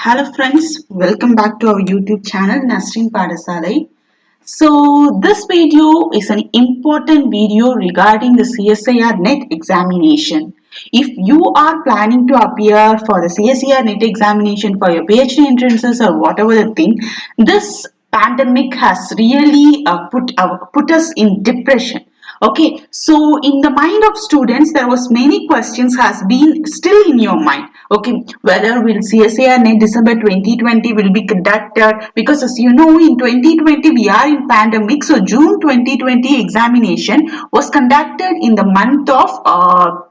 Hello friends, welcome back to our YouTube channel Nasreen Padasalai. So this video is an important video regarding the CSIR NET examination. If you are planning to appear for the CSIR NET examination for your PhD entrances or whatever the thing, this pandemic has really put us in depression. Okay, so in the mind of students, there was many questions has been still in your mind. Okay, whether will CSIR NET December 2020 will be conducted, because as you know in 2020 we are in pandemic, so June 2020 examination was conducted in the month of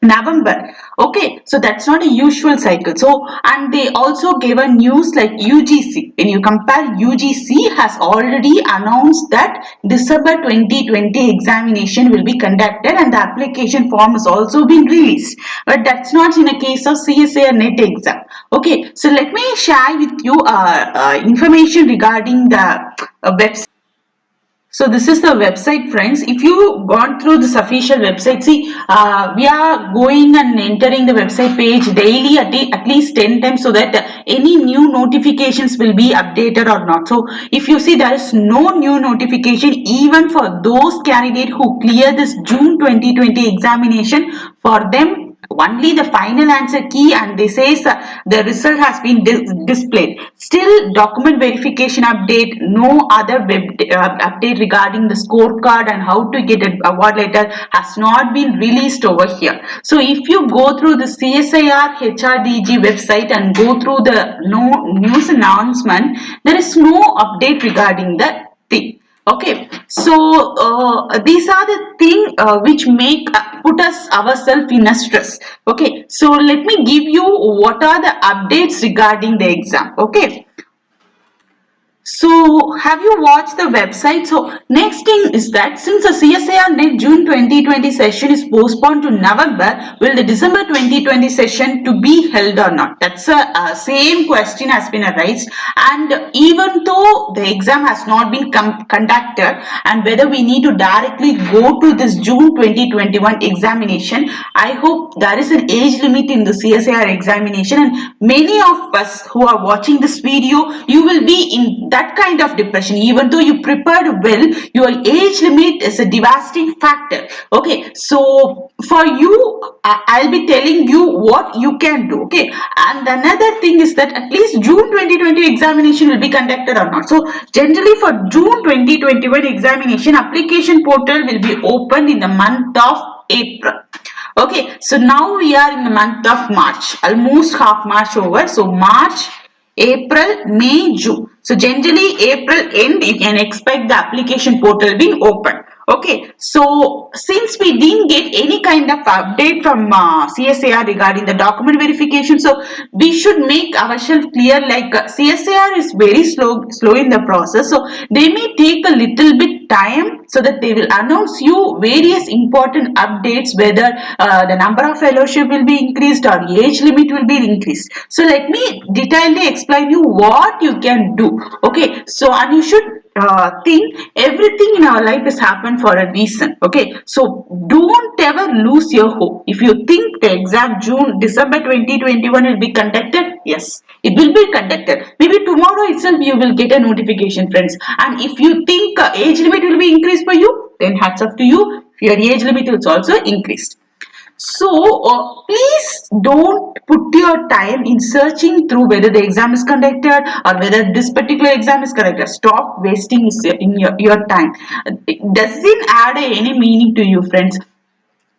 November. Okay, so that's not a usual cycle. So, and they also gave a news like UGC. When you compare, UGC has already announced that December 2020 examination will be conducted and the application form has also been released. But that's not in a case of CSA NET exam. Okay, so let me share with you information regarding the website. So this is the website, friends. If you gone through this official website, see, we are going and entering the website page daily at least 10 times so that any new notifications will be updated or not. So if you see there is no new notification even for those candidates who clear this June 2020 examination, for them only the final answer key and they says the result has been displayed. Still document verification update, no other update regarding the scorecard and how to get an award letter has not been released over here. So if you go through the CSIR HRDG website and go through the news announcement, there is no update regarding the thing. Okay, so these are the things which make put us ourselves in a stress. Okay, so let me give you what are the updates regarding the exam. Okay, so have you watched the website? So next thing is that since the CSIR NET June 2020 session is postponed to November, will the December 2020 session to be held or not? That's a same question has been raised, and even though the exam has not been conducted and whether we need to directly go to this June 2021 examination, I hope there is an age limit in the CSIR examination, and many of us who are watching this video, you will be in that kind of depression. Even though you prepared well, your age limit is a devastating factor. Okay, so for you, I'll be telling you what you can do. Okay, and another thing is that at least June 2020 examination will be conducted or not. So generally for June 2021 examination, application portal will be opened in the month of April. Okay, so now we are in the month of March, almost half March over. So March, April, May, June. So generally April end, you can expect the application portal being open. Okay, so since we didn't get any kind of update from CSIR regarding the document verification, so we should make ourselves clear like CSIR is very slow in the process. So they may take a little bit time so that they will announce you various important updates, whether the number of fellowship will be increased or age limit will be increased. So let me detailedly explain you what you can do. Okay, so and you should think everything in our life has happened for a reason. Okay, so don't ever lose your hope. If you think the exam December 2021 will be conducted, yes, it will be conducted. Maybe tomorrow itself you will get a notification, friends. And if you think age limit will be increased for you, then hats off to you. Your age limit is also increased. So please don't put your time in searching through whether the exam is conducted or whether this particular exam is conducted. Stop wasting your time. It doesn't add any meaning to you, friends.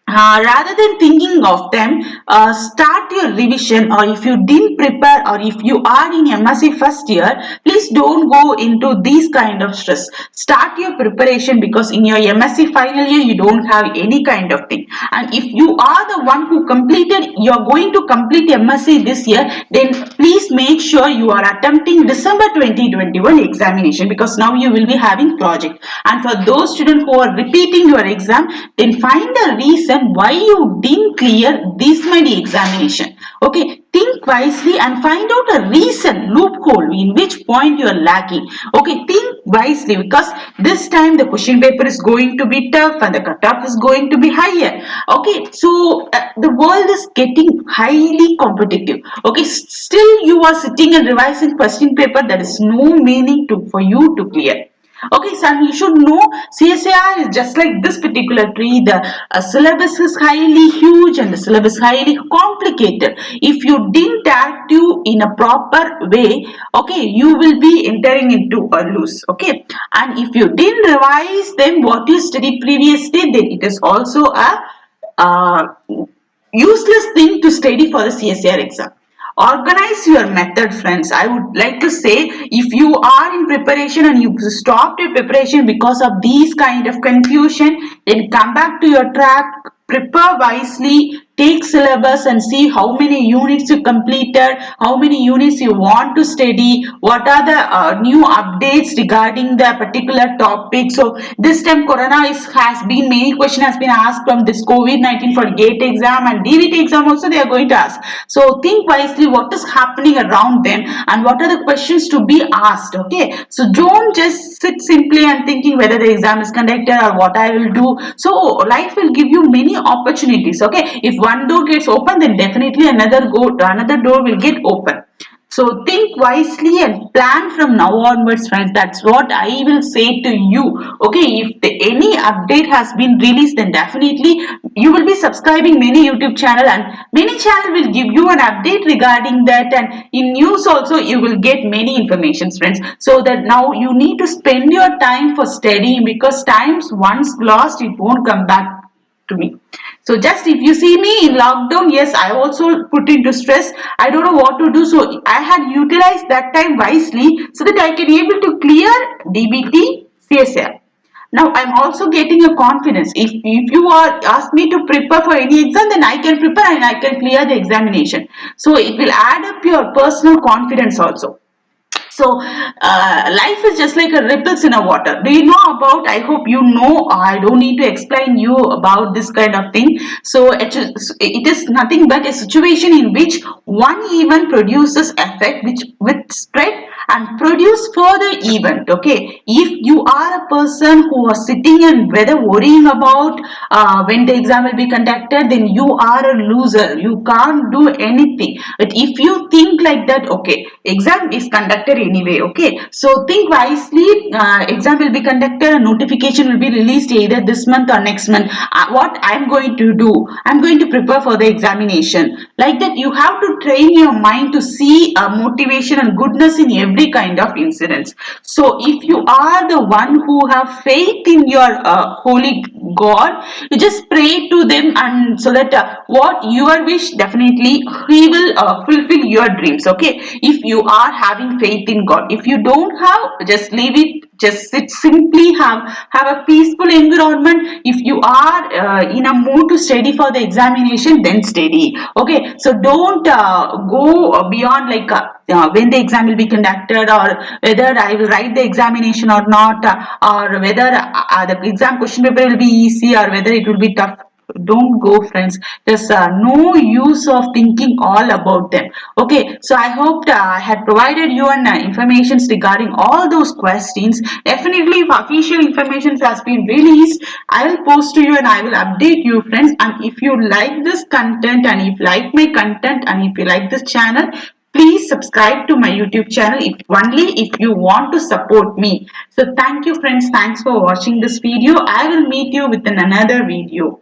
Rather than thinking of them, start your revision, or if you didn't prepare or if you are in MSc first year, please don't go into these kind of stress. Start your preparation, because in your MSc final year you don't have any kind of thing, and if you are the one who completed, you are going to complete MSc this year, then please make sure you are attempting December 2021 examination, because now you will be having project. And for those students who are repeating your exam, then find a reason why you didn't clear this many examination. Okay, think wisely and find out a reason, loophole in which point you are lacking. Okay, think wisely, because this time the question paper is going to be tough and the cutoff is going to be higher. Okay, so the world is getting highly competitive. Okay, still you are sitting and revising question paper, there is no meaning to for you to clear. Okay, so you should know CSIR is just like this particular tree. The syllabus is highly huge and the syllabus is highly complicated. If you didn't active in a proper way, okay, you will be entering into a loose. Okay, and if you didn't revise them what you studied previously, then it is also a uh, useless thing to study for the CSIR exam. Organize your method, friends. I would like to say, if you are in preparation and you stopped your preparation because of these kind of confusion, then come back to your track, prepare wisely, take syllabus and see how many units you completed, how many units you want to study, what are the new updates regarding the particular topic. So this time corona has been, many question has been asked from this COVID-19 for GATE exam and DVT exam also they are going to ask. So think wisely what is happening around them and what are the questions to be asked. Okay, so don't just sit simply and thinking whether the exam is conducted or what I will do. So life will give you many opportunities. Okay, if one door gets open, then definitely another door will get open. So think wisely and plan from now onwards, friends. That's what I will say to you. Okay, if any update has been released, then definitely you will be subscribing many YouTube channel and many channel will give you an update regarding that, and in news also you will get many informations, friends. So that now you need to spend your time for studying, because times once lost it won't come back to me. So just if you see me in lockdown, yes, I also put into stress. I don't know what to do. So I had utilized that time wisely so that I can able to clear DBT, CSR. Now I'm also getting a confidence. If you are ask me to prepare for any exam, then I can prepare and I can clear the examination. So it will add up your personal confidence also. So life is just like a ripples in a water. Do you know about? I hope you know. I don't need to explain you about this kind of thing. So it is nothing but a situation in which one event produces effect, which with spread and produce further event. Okay, if you are a person who are sitting and whether worrying about when the exam will be conducted, then you are a loser. You can't do anything. But if you think like that, okay, exam is conducted anyway. Okay, so think wisely. Exam will be conducted, a notification will be released either this month or next month. What I'm going to do, I'm going to prepare for the examination. Like that, you have to train your mind to see motivation and goodness in every kind of incidents. So if you are the one who have faith in your holy God, you just pray to them, and so that what your wish, definitely He will fulfill your dreams. Okay, if you are having faith in God. If you don't have, just leave it. Just sit simply, have a peaceful environment. If you are in a mood to study for the examination, then study. Okay, so don't go beyond like when the exam will be conducted, or whether I will write the examination or not, or whether the exam question paper will be easy or whether it will be tough. Don't go, friends. There's no use of thinking all about them. Okay, so I hope I had provided you an informations regarding all those questions. Definitely, if official information has been released, I will post to you and I will update you, friends. And if you like this content, and if you like my content, and if you like this channel, please subscribe to my YouTube channel, if only if you want to support me. So thank you, friends. Thanks for watching this video. I will meet you with another video.